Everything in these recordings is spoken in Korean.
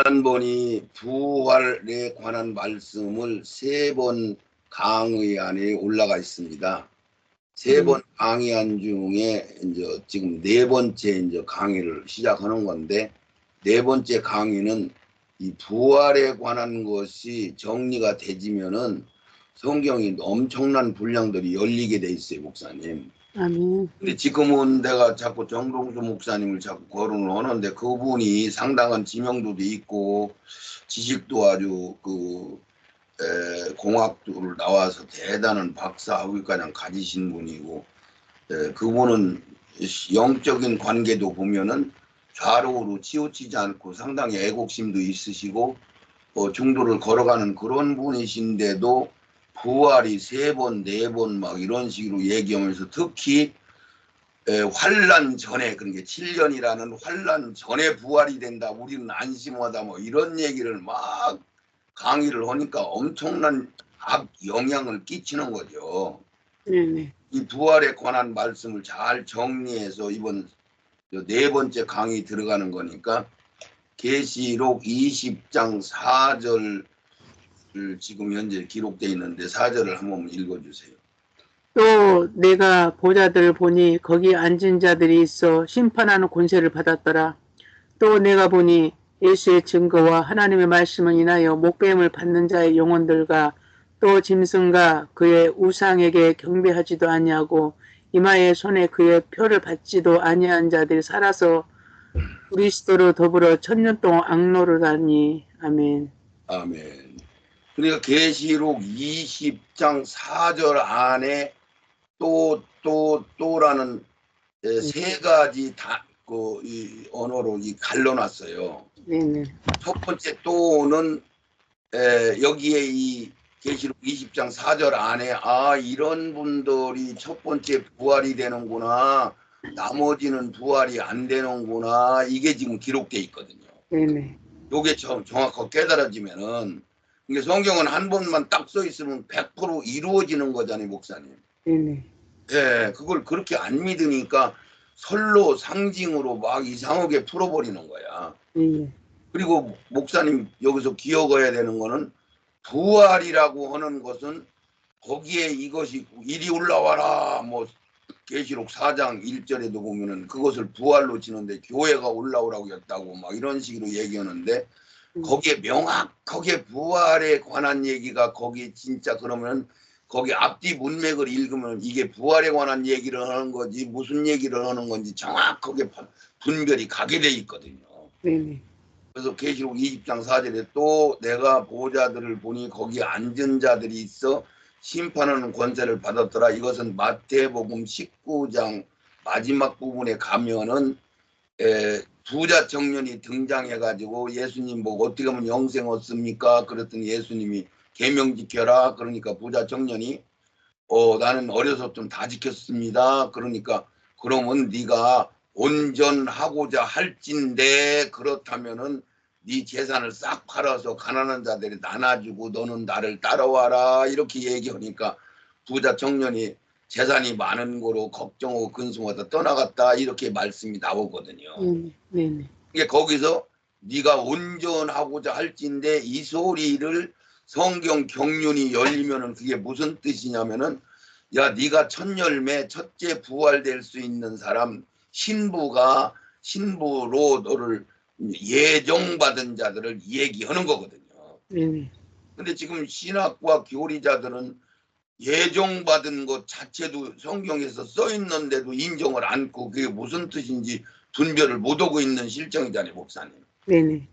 지난번이 부활에 관한 말씀을 3번 강의안에 올라가 있습니다. 3번 강의안 중에 이제 지금 4번째 이제 강의를 시작하는 건데, 4번째 강의는 이 부활에 관한 것이 정리가 되지면은 성경이 엄청난 분량들이 열리게 돼 있어요, 목사님. 아멘. 근데 지금은 내가 자꾸 정동수 목사님을 자꾸 거론을 하는데, 그분이 상당한 지명도도 있고 지식도 아주 공학도를 나와서 대단한 박사 학위과정 가지신 분이고, 그분은 영적인 관계도 보면은 좌로우로 치우치지 않고 상당히 애국심도 있으시고 중도를 걸어가는 그런 분이신데도 부활이 3번, 4번 막 이런 식으로 얘기하면서, 특히 환란 전에, 그러니까 7년이라는 환란 전에 부활이 된다, 우리는 안심하다, 뭐 이런 얘기를 막 강의를 하니까 엄청난 악 영향을 끼치는 거죠. 네네. 이 부활에 관한 말씀을 잘 정리해서 이번 4번째 강의 들어가는 거니까, 계시록 20장 4절을 지금 현재 기록되어 있는데 4절을 한번 읽어주세요. 또 내가 보자들 보니 거기 앉은 자들이 있어 심판하는 권세를 받았더라. 또 내가 보니 예수의 증거와 하나님의 말씀을 인하여 목배임을 받는 자의 영혼들과 또 짐승과 그의 우상에게 경배하지도 아니하고 이마에 손에 그의 표를 받지도 아니한 자들이 살아서 그리스도로 더불어 천년 동안 악노를 하니. 아멘. 아멘. 그러니까 계시록 20장 4절 안에 또라는 3가지 이 언어로 갈라놨어요. 네네. 첫 번째 또는 여기에 이 계시록 20장 4절 안에 이런 분들이 첫 번째 부활이 되는구나, 나머지는 부활이 안 되는구나, 이게 지금 기록돼 있거든요. 네네. 요게 정확하게 깨달아지면은, 이게 성경은 한 번만 딱 써 있으면 100% 이루어지는 거잖아요, 목사님. 네네. 그걸 그렇게 안 믿으니까 설로 상징으로 막 이상하게 풀어버리는 거야. 네네. 그리고 목사님 여기서 기억해야 되는 거는, 부활이라고 하는 것은 거기에 이것이 이리 올라와라, 뭐 계시록 4장 1절에도 보면은 그것을 부활로 치는데 교회가 올라오라고 했다고 막 이런 식으로 얘기하는데, 거기에 명확하게 부활에 관한 얘기가 거기 진짜, 그러면 거기 앞뒤 문맥을 읽으면 이게 부활에 관한 얘기를 하는 거지 무슨 얘기를 하는 건지 정확하게 분별이 가게 돼 있거든요. 네네. 그래서 계시록 20장 4절에 또 내가 보호자들을 보니 거기 앉은 자들이 있어 심판하는 권세를 받았더라. 이것은 마태복음 19장 마지막 부분에 가면은 부자 청년이 등장해가지고 예수님 보고 어떻게 하면 영생 얻습니까? 그랬더니 예수님이 계명 지켜라. 그러니까 부자 청년이 나는 어려서 좀 다 지켰습니다. 그러니까 그러면 네가 온전하고자 할진데, 그렇다면은 네 재산을 싹 팔아서 가난한 자들이 나눠주고 너는 나를 따라와라, 이렇게 얘기하니까 부자 청년이 재산이 많은 거로 걱정하고 근심하다 떠나갔다, 이렇게 말씀이 나오거든요. 네네. 이게 거기서 네가 온전하고자 할진데, 이 소리를 성경 경륜이 열리면은 그게 무슨 뜻이냐면은, 야, 네가 첫 열매 첫째 부활될 수 있는 사람, 신부로 너를 예정받은 자들을 얘기하는 거거든요. 네네. 근데 지금 신학과 교리자들은 예정받은 것 자체도 성경에서 써 있는데도 인정을 않고 그게 무슨 뜻인지 분별을 못하고 있는 실정이잖아요, 목사님. 네네.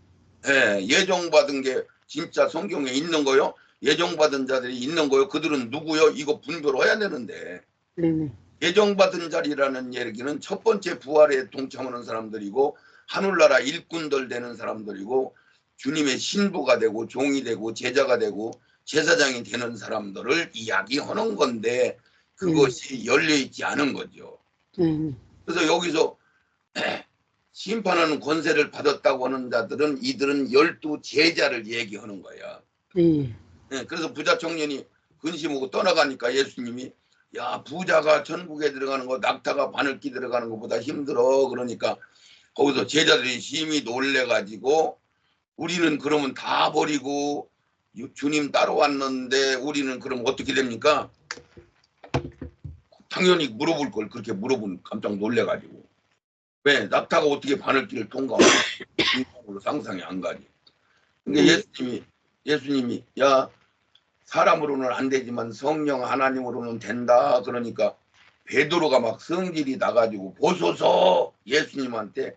예정받은 게 진짜 성경에 있는 거요? 예정받은 자들이 있는 거요? 그들은 누구요? 이거 분별해야 되는데, 네네. 예정받은 자리라는 얘기는 첫 번째 부활에 동참하는 사람들이고 하늘나라 일꾼들 되는 사람들이고 주님의 신부가 되고 종이 되고 제자가 되고 제사장이 되는 사람들을 이야기하는 건데, 그것이 열려있지 않은 거죠. 그래서 여기서 심판하는 권세를 받았다고 하는 자들은, 이들은 12 제자를 얘기하는 거야. 그래서 부자 청년이 근심하고 떠나가니까 예수님이, 야, 부자가 천국에 들어가는 거 낙타가 바늘기 들어가는 것보다 힘들어. 그러니까 거기서 제자들이 심히 놀래가지고 우리는 그러면 다 버리고 주님 따라왔는데 우리는 그럼 어떻게 됩니까? 당연히 물어볼 걸 그렇게 물어보면 깜짝 놀래가지고. 왜? 낙타가 어떻게 바늘길을 통과하고 인간으로 상상이 안 가지. 그러니까 예수님이 야 사람으로는 안 되지만 성령 하나님으로는 된다. 그러니까 베드로가 막 성질이 나가지고 보소서 예수님한테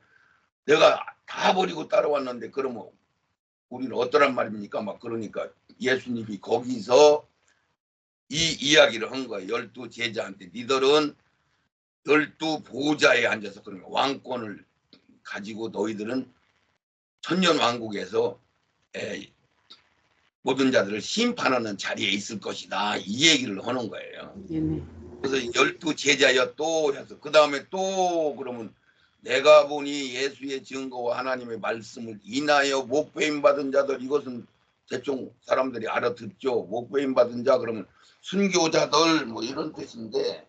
내가 다 버리고 따라왔는데 그러면 우리는 어떠란 말입니까? 막 그러니까 예수님이 거기서 이 이야기를 한 거예요. 12 제자한테 니들은 12 보좌에 앉아서 그러면 왕권을 가지고 너희들은 천년 왕국에서 모든 자들을 심판하는 자리에 있을 것이다. 이 얘기를 하는 거예요. 그래서 12 제자여 또 해서 그 다음에 또 그러면 내가 보니 예수의 증거와 하나님의 말씀을 인하여 목배임 받은 자들 이것은 대충 사람들이 알아듣죠. 목배임 받은 자 그러면 순교자들 뭐 이런 뜻인데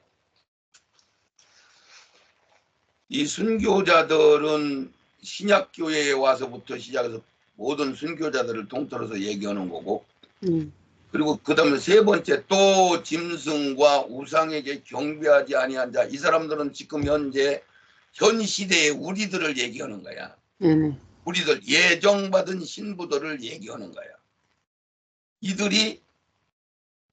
이 순교자들은 신약교회에 와서부터 시작해서 모든 순교자들을 통틀어서 얘기하는 거고 그리고 그 다음에 세 번째 또 짐승과 우상에게 경배하지 아니한 자 이 사람들은 지금 현재 현 시대의 우리들을 얘기하는 거야. 우리들 예정받은 신부들을 얘기하는 거야. 이들이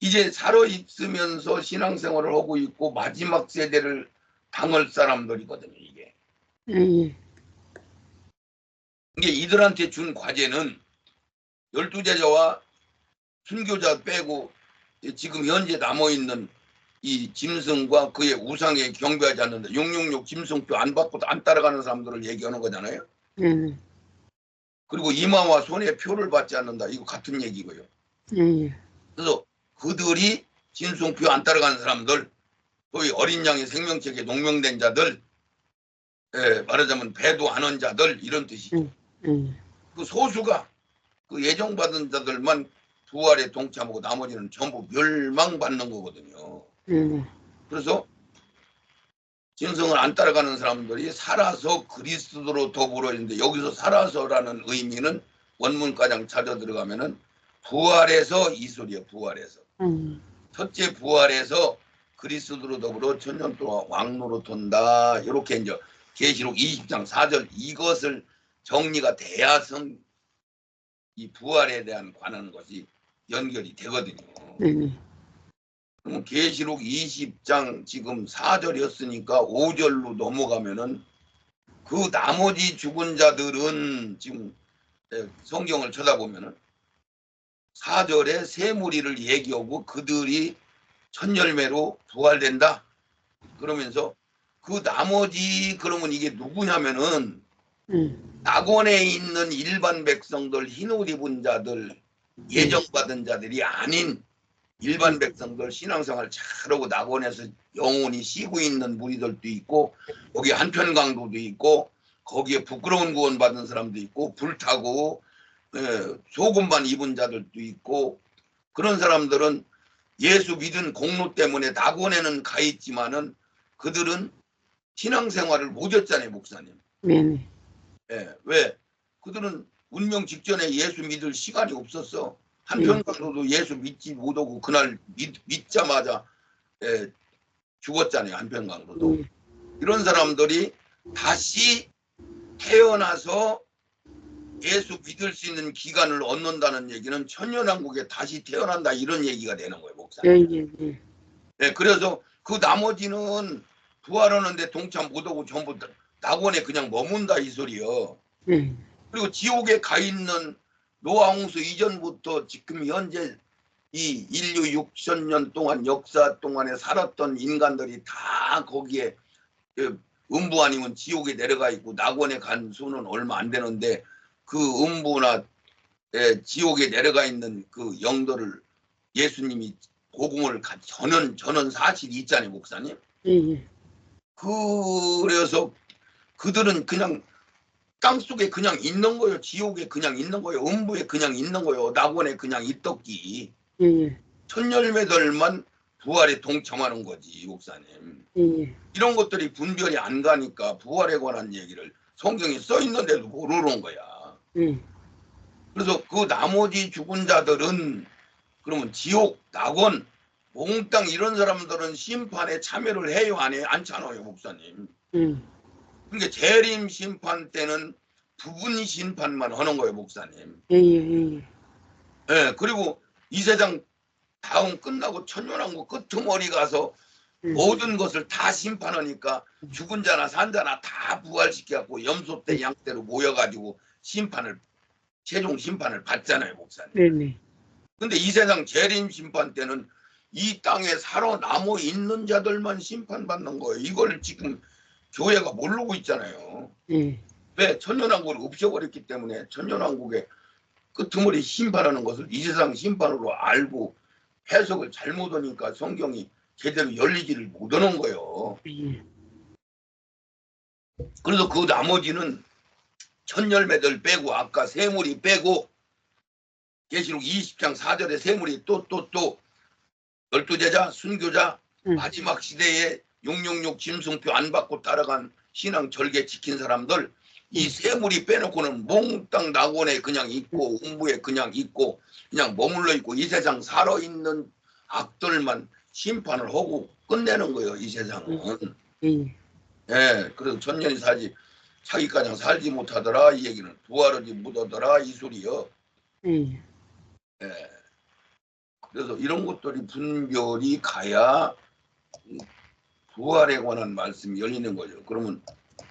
이제 살아있으면서 신앙생활을 하고 있고 마지막 세대를 당할 사람들이거든요. 이게. 이게 이들한테 준 과제는 12제자와 순교자 빼고 지금 현재 남아있는 이 짐승과 그의 우상에 경배하지 않는다. 666 짐승표 안 받고 안 따라가는 사람들을 얘기하는 거잖아요. 그리고 이마와 손에 표를 받지 않는다. 이거 같은 얘기고요. 그래서 그들이 짐승표 안 따라가는 사람들 소위 어린 양의 생명책에 농명된 자들 말하자면 배도 안 한 자들 이런 뜻이죠. 그 소수가 그 예정받은 자들만 부활에 동참하고 나머지는 전부 멸망받는 거거든요. 그래서 짐승을 안 따라가는 사람들이 살아서 그리스도로 더불어 있는데 여기서 살아서라는 의미는 원문가장 찾아 들어가면은 부활해서 이 소리예요. 부활해서. 첫째 부활해서 그리스도로 더불어 천년 동안 왕노로 돈다. 이렇게 이제 계시록 20장 4절 이것을 정리가 돼야 이 부활에 대한 관한 것이 연결이 되거든요. 그럼 계시록 20장 지금 4절이었으니까 5절로 넘어가면은 그 나머지 죽은 자들은 지금 성경을 쳐다보면은 4절에 새 무리를 얘기하고 그들이 첫 열매로 부활된다. 그러면서 그 나머지 그러면 이게 누구냐면은 낙원에 있는 일반 백성들 흰옷 입은 자들 예정받은 자들이 아닌 일반 백성들 신앙생활 잘하고 낙원에서 영원히 쉬고 있는 무리들도 있고 여기 한편강도도 있고 거기에 부끄러운 구원 받은 사람도 있고 불타고 소금만 입은 자들도 있고 그런 사람들은 예수 믿은 공로 때문에 낙원에는 가 있지만은 그들은 신앙생활을 못 했잖아요. 목사님. 왜? 그들은 운명 직전에 예수 믿을 시간이 없었어. 한편강도도 예수 믿지 못하고 그날 믿자마자 죽었잖아요. 한편강도도. 이런 사람들이 다시 태어나서 예수 믿을 수 있는 기간을 얻는다는 얘기는 천년왕국에 다시 태어난다 이런 얘기가 되는 거예요. 목사님. 그래서 그 나머지는 부활하는데 동참 못하고 전부 낙원에 그냥 머문다 이 소리요. 그리고 지옥에 가 있는 노아홍수 이전부터 지금 현재 이 인류 6,000년 동안 역사 동안에 살았던 인간들이 다 거기에 음부 아니면 지옥에 내려가 있고 낙원에 간 수는 얼마 안 되는데 그 음부나 지옥에 내려가 있는 그 영들을 예수님이 복음을 전한 사실이 있잖아요. 목사님. 그래서 그들은 그냥 땅속에 그냥 있는 거예요. 지옥에 그냥 있는 거예요. 음부에 그냥 있는 거예요. 낙원에 그냥 있덕기. 첫 열매들만 부활에 동참하는 거지. 목사님. 이런 것들이 분별이 안 가니까 부활에 관한 얘기를 성경에 써 있는데도 모르는 거야. 그래서 그 나머지 죽은 자들은 그러면 지옥, 낙원, 몽땅 이런 사람들은 심판에 참여를 해요, 안 해요? 않잖아요, 목사님. 그러니까 재림 심판 때는 부분 심판만 하는 거예요, 목사님. 예, 예, 예. 예, 그리고 이 세상 다음 끝나고 천년왕국 끄트머리 가서 모든 것을 다 심판하니까 죽은 자나 산 자나 다 부활시켜갖고 염소 때 양떼로 모여가지고 최종 심판을 받잖아요, 목사님. 네네. 근데 이 세상 재림 심판 때는 이 땅에 살아남아 있는 자들만 심판받는 거예요. 이걸 지금 교회가 모르고 있잖아요. 예. 왜? 천년왕국을 없애버렸기 때문에 천년왕국의 끄트머리 심판하는 것을 이 세상 심판으로 알고 해석을 잘못하니까 성경이 제대로 열리지를 못하는 거예요. 예. 그래서 그 나머지는 천열매들 빼고 아까 세물이 빼고 계시록 20장 4절에 세물이 또 12제자 순교자 마지막 시대에 666 짐승표 안 받고 따라간 신앙 절개 지킨 사람들 이 세물이 빼놓고는 몽땅 낙원에 그냥 있고 음부에 그냥 있고 그냥 머물러 있고 이 세상 살아있는 악들만 심판을 하고 끝내는 거예요. 이 세상은. 예, 그래서 천년이 살지 자기가장 살지 못하더라 이 얘기는 부활하지 못하더라 이 소리요. 예. 그래서 이런 것들이 분별이 가야 부활에 관한 말씀이 열리는 거죠. 그러면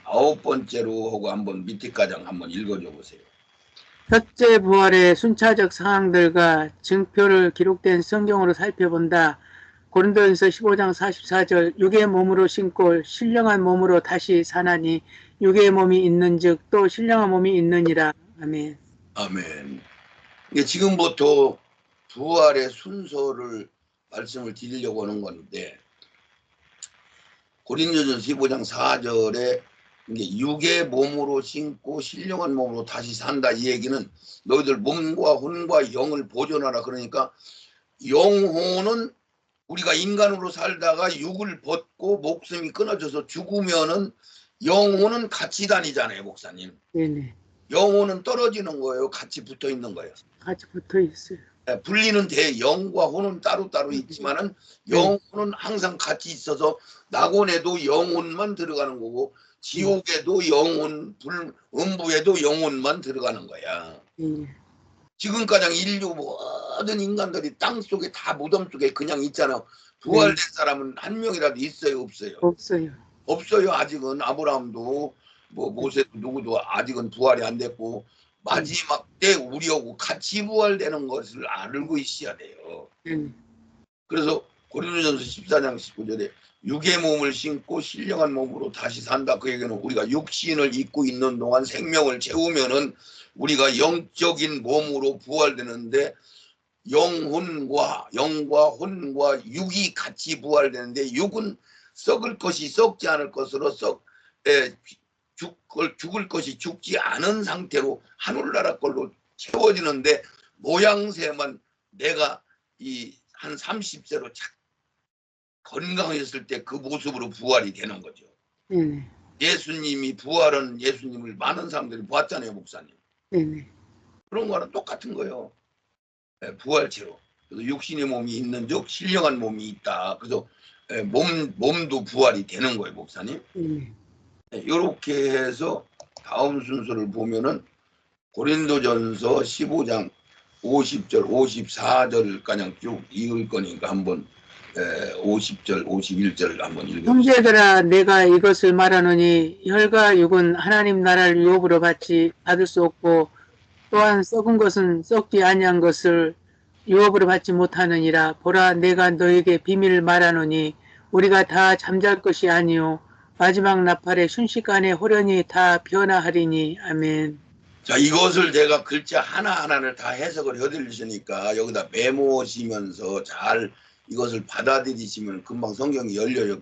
9번째로 하고 한번 밑에 가장 한번 읽어줘 보세요. 첫째 부활의 순차적 상황들과 증표를 기록된 성경으로 살펴본다. 고린도전서 15장 44절 육의 몸으로 신고 신령한 몸으로 다시 사나니 육의 몸이 있는즉 또 신령한 몸이 있느니라. 아멘. 아멘. 지금부터 부활의 순서를 말씀을 드리려고 하는 건데 고린도전서 15장 4절에 육의 몸으로 신고 신령한 몸으로 다시 산다 이 얘기는 너희들 몸과 혼과 영을 보존하라. 그러니까 영혼은 우리가 인간으로 살다가 육을 벗고 목숨이 끊어져서 죽으면은 영혼은 같이 다니잖아요, 목사님. 네네. 영혼은 떨어지는 거예요. 같이 붙어 있는 거예요. 같이 붙어 있어요. 분리는 돼. 영과 혼은 따로따로 있지만은 영혼은 항상 같이 있어서 낙원에도 영혼만 들어가는 거고 지옥에도 영혼, 음부에도 영혼만 들어가는 거야. 지금까지 인류 모든 인간들이 땅 속에 다 무덤 속에 그냥 있잖아요. 부활된 사람은 한 명이라도 있어요, 없어요? 없어요. 없어요. 아직은 아브라함도 뭐 모세도 누구도 아직은 부활이 안 됐고 마지막 때 우리하고 같이 부활되는 것을 알고 있어야 돼요. 그래서 고린도전서 14장 19절에 육의 몸을 신고 신령한 몸으로 다시 산다. 그 얘기는 우리가 육신을 입고 있는 동안 생명을 채우면은 우리가 영적인 몸으로 부활되는데 영과 혼과 육이 같이 부활되는데 육은 썩을 것이 썩지 않을 것으로 죽을 것이 죽지 않은 상태로 하늘나라 걸로 채워지는데 모양새만 내가 한 30세로 건강했을 때 그 모습으로 부활이 되는 거죠. 예수님이 부활은 예수님을 많은 사람들이 보았잖아요, 목사님. 그런 거랑 똑같은 거예요. 부활체로. 그래서 육신의 몸이 있는 즉 신령한 몸이 있다. 그래서 몸도 부활이 되는 거예요, 목사님. 이렇게 해서 다음 순서를 보면은 고린도전서 15장 50절, 54절까지 쭉 읽을 거니까 한번 50절, 51절 한번 읽어주세요. 형제들아 내가 이것을 말하노니 혈과 육은 하나님 나라를 유업으로 받을 수 없고 또한 썩은 것은 썩지 아니한 것을 유업으로 받지 못하느니라. 보라 내가 너에게 비밀을 말하노니 우리가 다 잠잘 것이 아니요 마지막 나팔의 순식간에 호련히 다 변화하리니. 아멘. 자, 이것을 제가 글자 하나하나를 다 해석을 해드리시니까 여기다 메모하시면서 잘 이것을 받아들이시면 금방 성경이 열려요.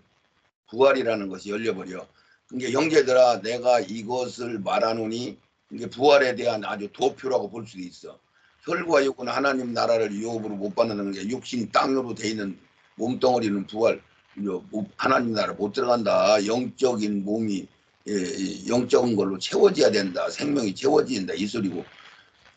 부활이라는 것이 열려버려. 그러니까 형제들아 내가 이것을 말하노니 이게 부활에 대한 아주 도표라고 볼 수도 있어. 혈과 육은 하나님 나라를 유업으로 못 받는 게 육신이 땅으로 돼 있는 몸덩어리는 부활 하나님 나라 못 들어간다. 영적인 몸이 영적인 걸로 채워져야 된다. 생명이 채워진다 이 소리고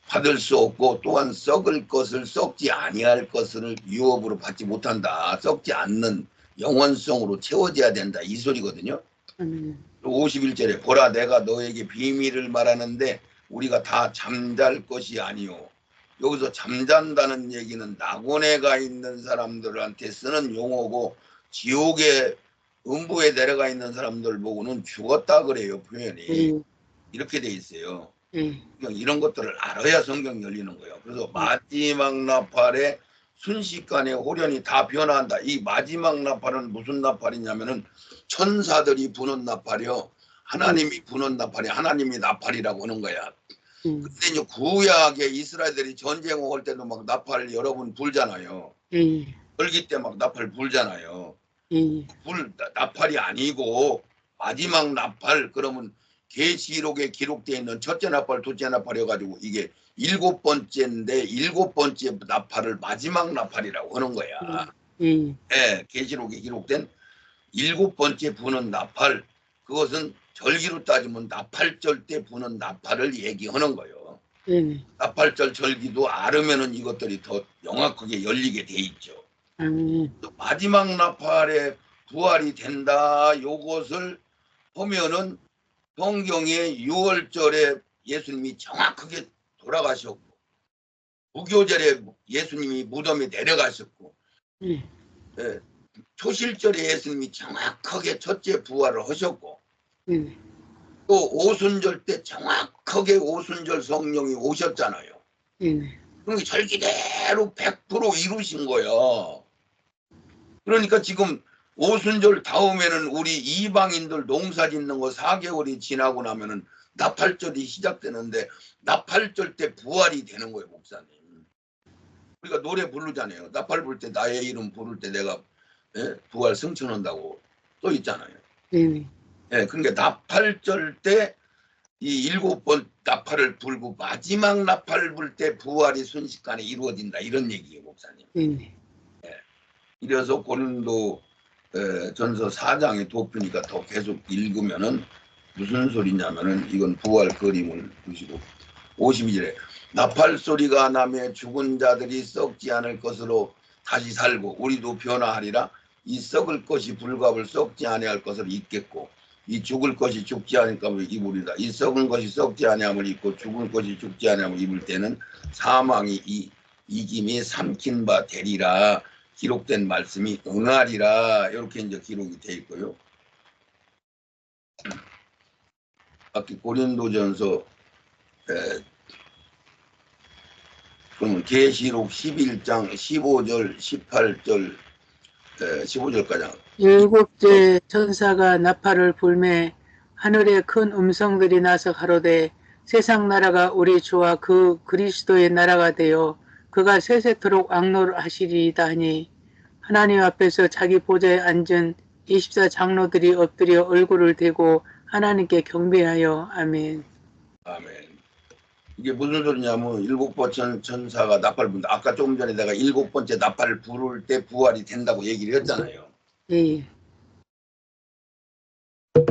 받을 수 없고 또한 썩을 것을 썩지 아니할 것을 유업으로 받지 못한다. 썩지 않는 영원성으로 채워져야 된다. 이 소리거든요. 아멘. 51절에 보라 내가 너에게 비밀을 말하는데 우리가 다 잠잘 것이 아니요. 여기서 잠잔다는 얘기는 낙원에 가 있는 사람들한테 쓰는 용어고 지옥의 음부에 내려가 있는 사람들 보고는 죽었다 그래요. 표현이. 예, 이렇게 돼 있어요. 예, 이런 것들을 알아야 성경 열리는 거예요. 그래서 마지막 나팔에 순식간에 호련이 다 변화한다. 이 마지막 나팔은 무슨 나팔이냐면은 천사들이 부는 나팔이요. 하나님이 부는 나팔이 하나님이 나팔이라고 하는 거야. 근데 이제 구약에 이스라엘들이 전쟁 올 때도 막 나팔 여러 번 불잖아요. 예, 절기 때 막 나팔 불잖아요. 예, 나팔이 아니고 마지막 나팔 그러면 계시록에 기록되어 있는 첫째 나팔, 둘째 나팔이어가지고 이게 7번째인데 7번째 나팔을 마지막 나팔이라고 하는 거야. 예, 예, 계시록에 기록된 7번째 부는 나팔, 그것은 절기로 따지면 나팔절 때 부는 나팔을 얘기하는 거예요. 예, 나팔절 절기도 알으면은 이것들이 더 명확하게 열리게 돼 있죠. 아멘. 마지막 나팔에 부활이 된다. 요것을 보면은 성경의 6월절에 예수님이 정확하게 돌아가셨고 무교절에 예수님이 무덤에 내려가셨고 예, 예, 초실절에 예수님이 정확하게 첫째 부활을 하셨고 예, 또 오순절 때 정확하게 오순절 성령이 오셨잖아요. 예, 그러니까 절기대로 100% 이루신 거예요. 그러니까 지금 오순절 다음에는 우리 이방인들 농사 짓는 거 4개월이 지나고 나면은 나팔절이 시작되는데 나팔절 때 부활이 되는 거예요, 목사님. 우리가 노래 부르잖아요. 나팔 불 때 나의 이름 부를 때 내가 부활 승천한다고 또 있잖아요. 예, 그러니까 나팔절 때 이 7번 나팔을 불고 마지막 나팔 불 때 부활이 순식간에 이루어진다 이런 얘기예요, 목사님. 예, 이래서 고린도 전서 4장에 돕으니까 더 계속 읽으면은 무슨 소리냐면은 이건 부활 그림을 보시고 52절에 나팔 소리가 나며 죽은 자들이 썩지 않을 것으로 다시 살고 우리도 변화하리라. 이 썩을 것이 불갑을 썩지 아니할 것을 입겠고 이 죽을 것이 죽지 않을 것을 입으리라. 이 썩은 것이 썩지 아니함을 입고 죽을 것이 죽지 아니함을 입을 때는 사망이 이김이 삼킨 바 되리라. 기록된 말씀이 응하리라. 이렇게 이제 기록이 되어 있고요. 아까 고린도전서 그러면 계시록 11장 15절 18절 15절까지 일곱째 천사가 나팔을 불매 하늘에 큰 음성들이 나서 가로되 세상 나라가 우리 주와 그 그리스도의 나라가 되어 그가 세세토록 왕노하시리이다 하니 하나님 앞에서 자기 보좌에 앉은 24장로들이 엎드려 얼굴을 대고 하나님께 경배하여 아멘. 아멘. 이게 무슨 소리냐면 7번째 천사가 나팔을 분다. 아까 조금 전에 내가 7번째 나팔을 부를 때 부활이 된다고 얘기를 했잖아요. 예,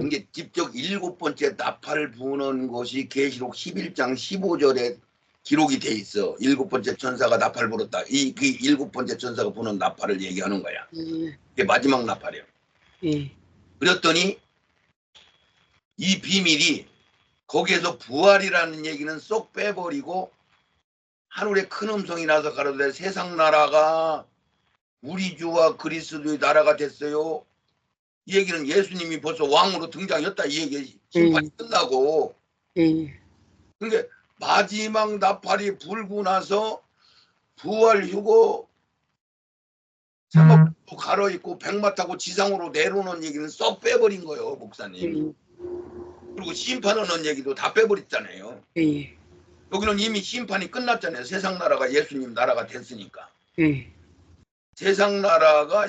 이게 직접 7번째 나팔을 부는 것이 계시록 11장 15절에 기록이 돼 있어. 7번째 천사가 나팔을 불었다. 그 7번째 천사가 부는 나팔을 얘기하는 거야. 이게 마지막 나팔이에요. 예, 그랬더니 이 비밀이 거기에서 부활이라는 얘기는 쏙 빼버리고 하늘에 큰 음성이 나서 가로되 세상 나라가 우리 주와 그리스도의 나라가 됐어요. 이 얘기는 예수님이 벌써 왕으로 등장했다. 이 얘기 심판이 끝나고. 예, 그러니까 마지막 나팔이 불고 나서 부활 휴고 사막도 가로있고 백마 타고 지상으로 내려오는 얘기는 쏙 빼버린 거예요, 목사님. 그리고 심판하는 얘기도 다 빼버렸잖아요. 예, 여기는 이미 심판이 끝났잖아요. 세상 나라가 예수님 나라가 됐으니까. 예, 세상 나라가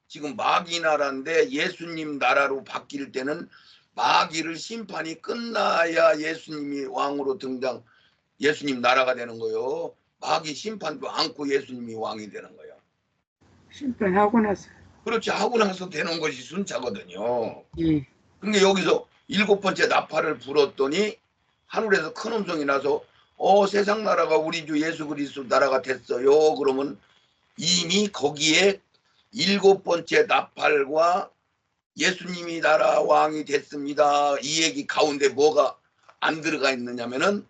지금 마귀 나라인데 예수님 나라로 바뀔 때는 마귀를 심판이 끝나야 예수님이 왕으로 등장, 예수님 나라가 되는 거예요. 마귀 심판도 않고 예수님이 왕이 되는 거예요. 심판하고 나서. 그렇지, 하고 나서 되는 것이 순차거든요. 예, 그러니까 여기서 7번째 나팔을 불었더니 하늘에서 큰 음성이 나서 세상 나라가 우리 주 예수 그리스도 나라가 됐어요. 그러면 이미 거기에 7번째 나팔과 예수님이 나라 왕이 됐습니다. 이 얘기 가운데 뭐가 안 들어가 있느냐면은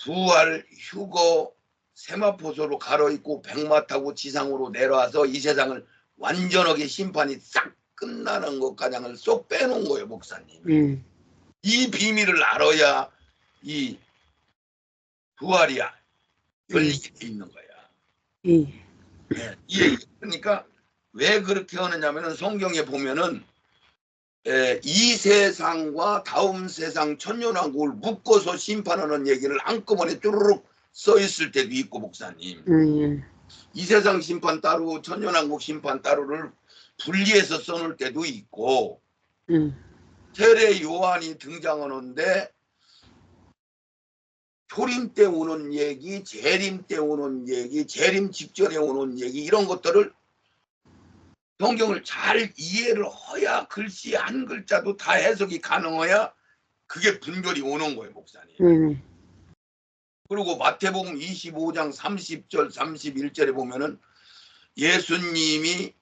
부활, 휴거, 세마포소로 가로있고 백마 타고 지상으로 내려와서 이 세상을 완전하게 심판이 싹 끝나는 것가량을 쏙 빼놓은 거예요, 목사님. 이 비밀을 알아야 이 부활이 열리게 돼 있는 거야. 네, 이 얘기. 그러니까 왜 그렇게 하느냐면은 성경에 보면은 이 세상과 다음 세상 천년왕국을 묶어서 심판하는 얘기를 한꺼번에 쭈르륵 써 있을 때도 있고, 목사님. 이 세상 심판 따로 천년왕국 심판 따로를 분리해서 써놓을 때도 있고, 세례 요한이 등장하는데 초림 때 오는 얘기, 재림 때 오는 얘기, 재림 직전에 오는 얘기, 이런 것들을 성경을 잘 이해를 해야 글씨 한 글자도 다 해석이 가능해야 그게 분별이 오는 거예요, 목사님. 그리고 마태복음 25장 30절 31절에 보면은 예수님이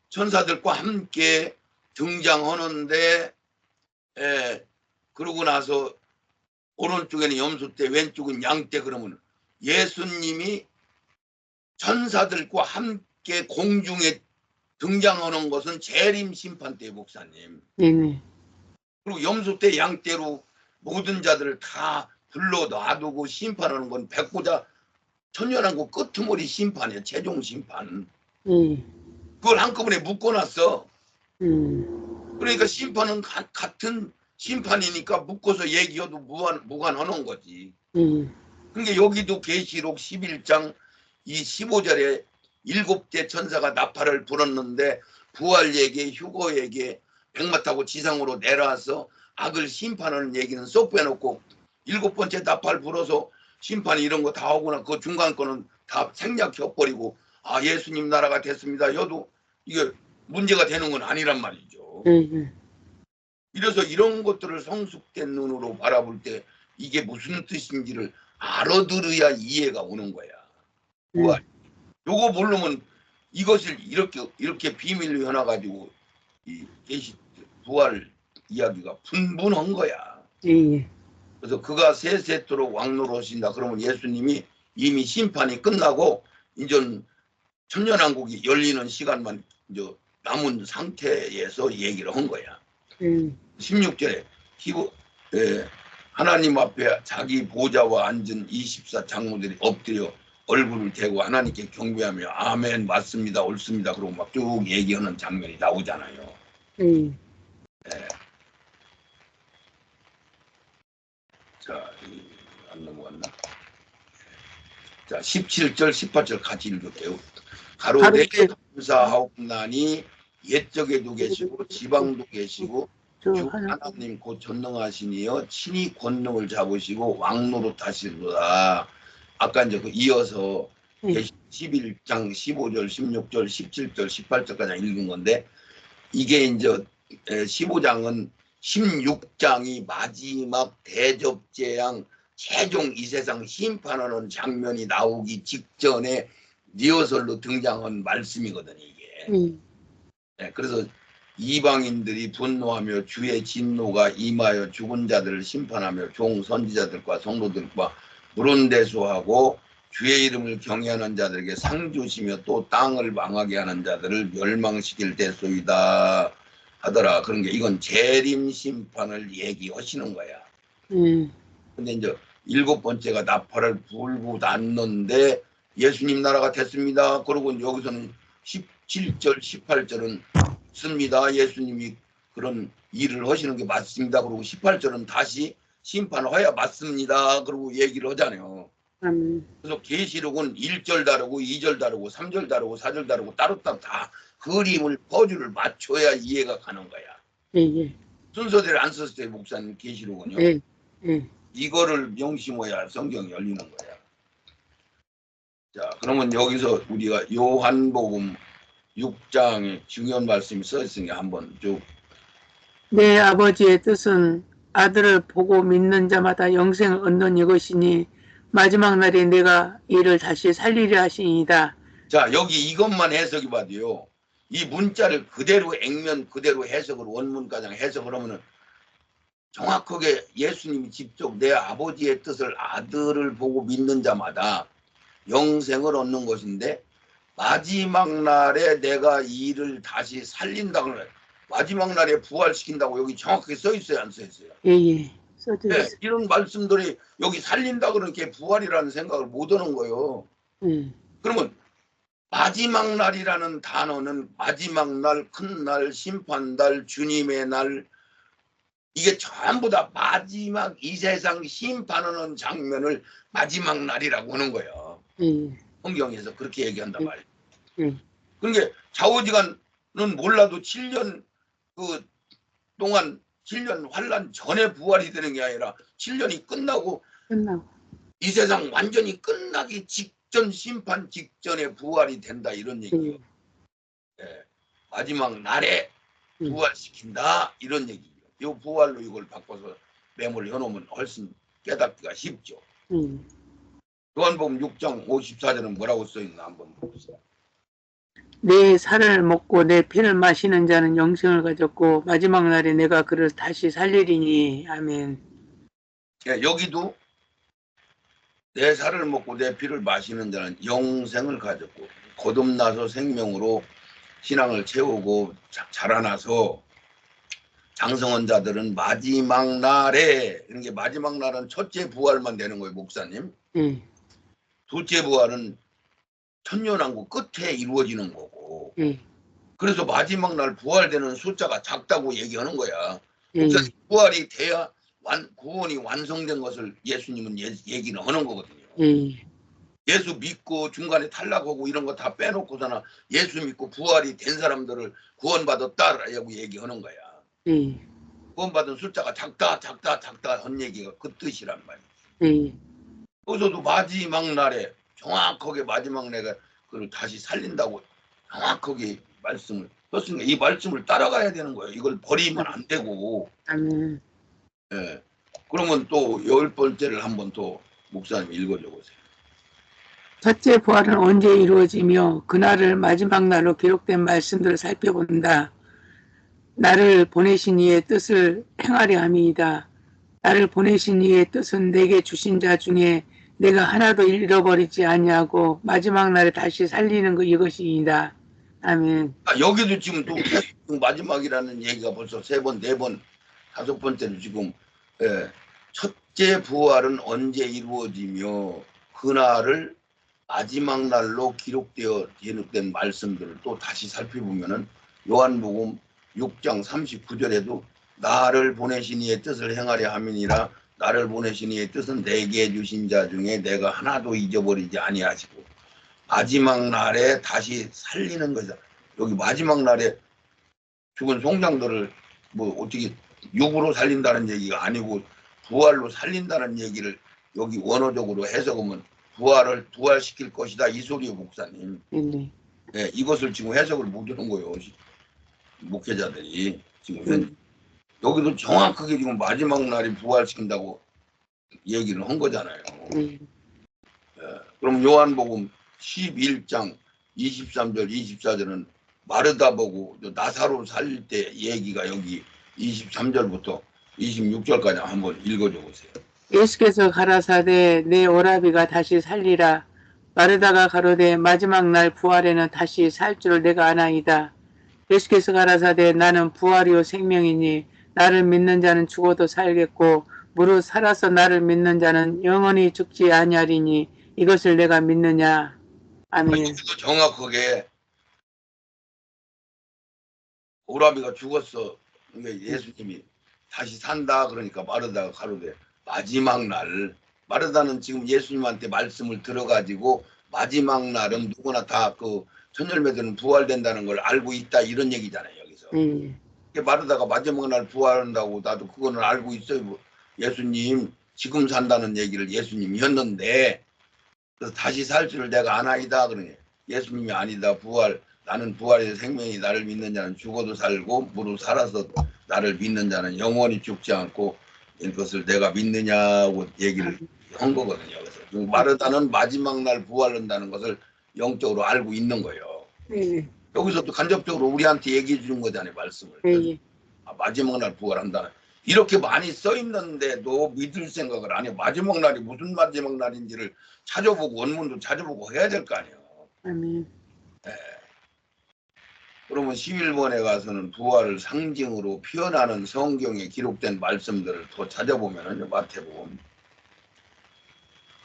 천사들과 함께 등장하는데 그러고 나서 오른쪽에는 염소떼, 왼쪽은 양떼. 그러면 예수님이 천사들과 함께 공중에 등장하는 것은 재림 심판 때, 목사님. 그리고 염소떼, 양떼로 모든 자들을 다 불러 놔두고 심판하는 건 백보자 천년왕국 끄트머리 심판이에요. 최종 심판. 그걸 한꺼번에 묶어놨어. 그러니까 심판은 같은 심판이니까 묶어서 얘기해도 무관하는 거지. 그러니까 여기도 계시록 11장 이 15절에 7대 천사가 나팔을 불었는데 부활에게 휴거에게 백마 타고 지상으로 내려와서 악을 심판하는 얘기는 쏙 빼놓고 7번째 나팔 불어서 심판 이런 거 다 하거나 그 중간 거는 다 생략해버리고 예수님 나라가 됐습니다. 여도 이게 문제가 되는 건 아니란 말이죠. 이래서 이런 것들을 성숙된 눈으로 바라볼 때 이게 무슨 뜻인지를 알아들어야 이해가 오는 거야. 부활. 요거 모르면 이것을 이렇게 비밀로 해놔가지고 이 부활 이야기가 분분한 거야. 그래서 그가 세세토록 왕노로하신다. 그러면 예수님이 이미 심판이 끝나고 이제 천년왕국이 열리는 시간만 이제 남은 상태에서 얘기를 한 거야. 16절에 하나님 앞에 자기 보좌와 앉은 24 장로들이 엎드려 얼굴을 대고 하나님께 경배하며 아멘 맞습니다 옳습니다 그러고 막 쭉 얘기하는 장면이 나오잖아요. 자, 안 넘어갔나? 자, 17절 18절 같이 읽을게요. 가로되 감사하옵나니 옛적에도 계시고 지방도 계시고 주 하나님 곧 전능하시니여 친히 권능을 잡으시고 왕노릇하시도다. 아까 이제 그 이어서 11장 15절 16절 17절 18절까지 읽은 건데 이게 이제 15장은 16장이 마지막 대접재앙 최종 이 세상 심판하는 장면이 나오기 직전에 리허설로 등장한 말씀이거든요, 이게. 그래서 이방인들이 분노하며 주의 진노가 임하여 죽은 자들을 심판하며 종 선지자들과 성도들과 물은대수하고 주의 이름을 경외하는 자들에게 상 주시며 또 땅을 망하게 하는 자들을 멸망시킬 때소이다 하더라. 그런 게 이건 재림 심판을 얘기하시는 거야. 근데 이제 7번째가 나팔을 불고 났는데 예수님 나라가 됐습니다. 그러고 여기서는 17절 18절은 씁니다. 예수님이 그런 일을 하시는 게 맞습니다. 그리고 18절은 다시 심판해야 맞습니다. 그리고 얘기를 하잖아요. 그래서 계시록은 1절 다르고 2절 다르고 3절 다르고 4절 다르고 따로따로 다 그림을 퍼즐을 맞춰야 이해가 가는 거야. 순서대로 안 썼을 때 목사님 계시록은요. 이거를 명심해야 성경이 열리는 거야. 자, 그러면 여기서 우리가 요한복음 6장에 중요한 말씀이 써 있으니까 한번 쭉. 내 아버지의 뜻은 아들을 보고 믿는 자마다 영생을 얻는 이것이니 마지막 날에 내가 이를 다시 살리려 하시니이다. 자, 여기 이것만 해석해 봐도요. 이 문자를 그대로 액면 그대로 해석을 원문가장 해석을 하면은 정확하게 예수님이 직접 내 아버지의 뜻을 아들을 보고 믿는 자마다 영생을 얻는 것인데 마지막 날에 내가 이를 다시 살린다고 그래. 마지막 날에 부활시킨다고 여기 정확하게 써 있어요, 안 써 있어요? 예. 써져 네, 있어. 이런 말씀들이 여기 살린다 그러는 게 부활이라는 생각을 못 하는 거예요. 예. 그러면 마지막 날이라는 단어는 마지막 날, 큰 날, 심판날, 주님의 날, 이게 전부 다 마지막 이 세상 심판하는 장면을 마지막 날이라고 하는 거예요. 예. 성경에서 그렇게 얘기한단 예. 말이에요. 예. 그러니까 좌우지간은 몰라도 7년 그 동안 7년 환란 전에 부활이 되는 게 아니라 7년이 끝나고 끝나고. 이 세상 완전히 끝나기 직전 심판 직전에 부활이 된다 이런 얘기예요. 예. 마지막 날에 부활시킨다 이런 얘기예요. 이 부활로 이걸 바꿔서 메모를 해놓으면 훨씬 깨닫기가 쉽죠. 요한복음 6장 54절은 뭐라고 써있나 한번 보세요. 내 살을 먹고 내 피를 마시는 자는 영생을 가졌고 마지막 날에 내가 그를 다시 살리리니. 아멘. 예, 여기도 내 살을 먹고 내 피를 마시는 자는 영생을 가졌고 거듭나서 생명으로 신앙을 채우고 자라나서 장성한 자들은 마지막 날에, 이런 게 마지막 날은 첫째 부활만 되는 거예요, 목사님. 둘째 부활은 천년왕국 끝에 이루어지는 거고. 그래서 마지막 날 부활되는 숫자가 작다고 얘기하는 거야. 목사님, 부활이 돼야 구원이 완성된 것을 예수님은 얘기는 하는 거거든요. 예수 믿고 중간에 탈락하고 이런 거 다 빼놓고서나 예수 믿고 부활이 된 사람들을 구원받았다라고 얘기하는 거야. 구원받은 숫자가 작다 한 얘기가 그 뜻이란 말이지. 그래서도 마지막 날에 정확하게 마지막 날에 그걸 다시 살린다고 정확하게 말씀을 했으니까 이 말씀을 따라가야 되는 거예요. 이걸 버리면 안 되고. 예. 그러면 또 10번째를 한번 또 목사님 읽어줘 보세요. 첫째 부활은 언제 이루어지며 그날을 마지막 날로 기록된 말씀들을 살펴본다. 나를 보내신 이의 뜻을 행하려 함이이다. 나를 보내신 이의 뜻은 내게 주신 자 중에 내가 하나도 잃어버리지 아니하고 마지막 날에 다시 살리는 것 이것이이다. 아멘. 여기도 지금 또 마지막이라는 얘기가 벌써 3번, 4번, 5번째로 지금 첫째 부활은 언제 이루어지며 그날을 마지막 날로 기록된 말씀들을 또 다시 살펴보면은 요한복음 6장 39절에도 나를 보내신 이의 뜻을 행하려 함이니라. 나를 보내신 이의 뜻은 내게 주신 자 중에 내가 하나도 잊어버리지 아니하시고 마지막 날에 다시 살리는 것이다. 여기 마지막 날에 죽은 송장들을 뭐 어떻게 육으로 살린다는 얘기가 아니고 부활로 살린다는 얘기를 여기 원어적으로 해석하면 부활시킬 것이다 이 소리요, 목사님. 네, 이것을 지금 해석을 못 하는 거예요, 목회자들이 지금 여기도 정확하게 지금 마지막 날이 부활시킨다고 얘기를 한 거잖아요. 그럼 요한복음 11장 23절 24절은 마르다 보고 나사로 살릴 때 얘기가 여기 23절부터 26절까지 한번 읽어줘 보세요. 예수께서 가라사대 내 오라비가 다시 살리라. 마르다가 가로되 마지막 날 부활에는 다시 살 줄을 내가 아나이다. 예수께서 가라사대 나는 부활이요 생명이니 나를 믿는 자는 죽어도 살겠고 무릇 살아서 나를 믿는 자는 영원히 죽지 아니하리니 이것을 내가 믿느냐. 아멘. 정확하게 오라비가 죽었어. 그러니까 예수님이 다시 산다 그러니까 마르다가 가로되 마지막 날, 마르다는 지금 예수님한테 말씀을 들어가지고 마지막 날은 누구나 다 그 천열매들은 부활된다는 걸 알고 있다 이런 얘기잖아요, 여기서. 마르다가 마지막 날 부활한다고 나도 그거는 알고 있어요. 예수님 지금 산다는 얘기를 예수님이 했는데 그래서 다시 살 줄을 내가 아나이다 그러니 예수님이 아니다. 나는 부활의 생명이 나를 믿는 자는 죽어도 살고 무릇 살아서 나를 믿는 자는 영원히 죽지 않고 이것을 내가 믿느냐고 얘기를 한 거거든요. 그래서 마르다는 마지막 날 부활한다는 것을 영적으로 알고 있는 거예요. 네. 여기서도 간접적으로 우리한테 얘기해 주는 거잖아요, 말씀을. 네. 마지막 날 부활한다. 이렇게 많이 써 있는데도 믿을 생각을 안 해요. 마지막 날이 무슨 마지막 날인지를 찾아보고 원문도 찾아보고 해야 될 거 아니에요. 아멘. 그러면 11번에 가서는 부활을 상징으로 표현하는 성경에 기록된 말씀들을 더 찾아보면은 마태복음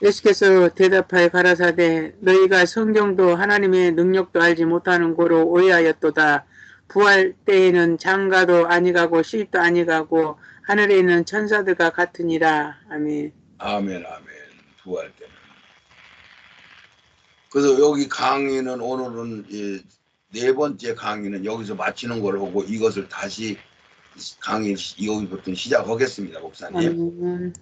예수께서 대답하여 가라사대 너희가 성경도 하나님의 능력도 알지 못하는 고로 오해하였도다. 부활 때에는 장가도 아니가고 시집도 아니가고 하늘에 있는 천사들과 같으니라. 아멘. 아멘 부활 때는. 그래서 여기 강의는 오늘은 네 번째 강의는 여기서 마치는 걸 하고 이것을 다시 강의 여기부터 시작하겠습니다, 목사님. 아멘.